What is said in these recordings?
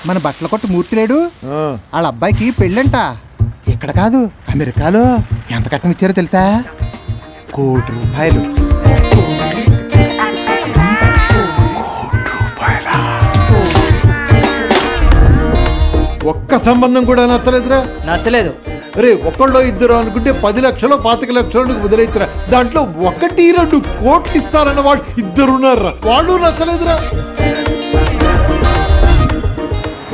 మన బట్టల కొట్టు మూర్తి లేడు, వాళ్ళ అబ్బాయికి పెళ్ళంట. ఇక్కడ కాదు, అమెరికాలో. ఎంత కట్నం ఇచ్చారో తెలుసా? ₹1,00,00,000. ఒక్క సంబంధం కూడా నచ్చలేదురా? నచ్చలేదు. అరే ఒకళ్ళో ఇద్దరు అనుకుంటే 10 లక్షలు 25 లక్షలు వదిలేతురా. దాంట్లో 1-2 కోట్లు ఇస్తారన్న వాళ్ళు ఇద్దరున్నారా, వాళ్ళు నచ్చలేదురా.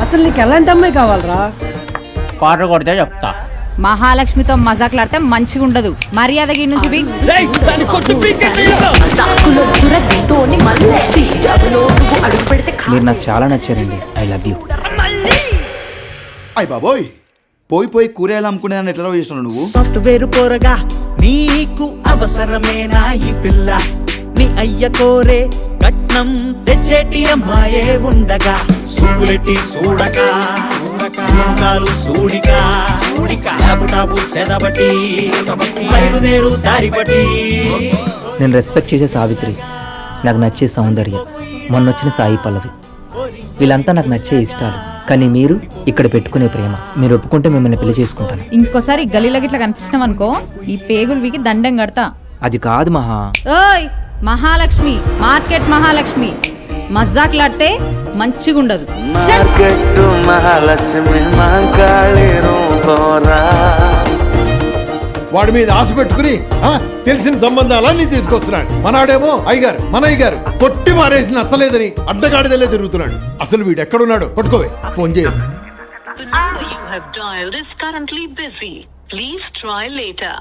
అసలు నీకు ఎలాంటి అమ్మాయి కావాలరా? కాటర్ కొడితే చెప్తా. మహాలక్ష్మితో మజాకులాడితే మంచిగా ఉండదు. మర్యాదగా ఈ నుంచి మీరు నాకు చాలా నచ్చారండి. I love you. అయ్ బాబోయ్, పోయి పోయి కూరగాయలు అమ్ముకునేదాన్ని ఎట్లా చేస్తున్నావు నువ్వు? సాఫ్ట్వేర్ పోరగా నీకు అవసరమేనా ఈ పిల్ల? నీ అయ్య కోరే కట్నం తెచ్చేటి అమ్మాయే ఉండగా, సూపులెట్టి సూడక సూడకాలు సూడిక ల్యాపుటాపు సెదబట్టి బయలుదేరు దారిపట్టి. నేను రెస్పెక్ట్ చేసే సావిత్రి, నాకు నచ్చే సౌందర్య, మొన్నొచ్చిన సాయి పల్లవి, వీళ్ళంతా నాకు నచ్చే ఇష్టాలు. కానీ మీరు ఇక్కడ పెట్టుకునే ప్రేమ. మీరు ఒప్పుకుంటే మిమ్మల్ని పెళ్లి చేసుకుంటాను. ఇంకోసారి గలీలో గిట్లా కనిపించినాం అనుకో, ఈ పేగులు వీకి దండం కడతా. అది కాదు మహా. ఓయ్ మహాలక్ష్మి, మార్కెట్ మహాలక్ష్మి, మజాకులాడితే మంచిగా ఉండదు. వాడి మీద ఆశ పెట్టుకుని తెలిసిన సంబంధాలన్నీ తీసుకొస్తున్నాడు. మనాడేమో అయ్యగారు, మన అయ్యగారు కొట్టి మారేసి నచ్చలేదని అడ్డగాడిదలే తిరుగుతున్నాడు. అసలు వీడు ఎక్కడున్నాడో పట్టుకోవే, ఫోన్ చేయాలి. The number you have dialed is currently busy. Please try later.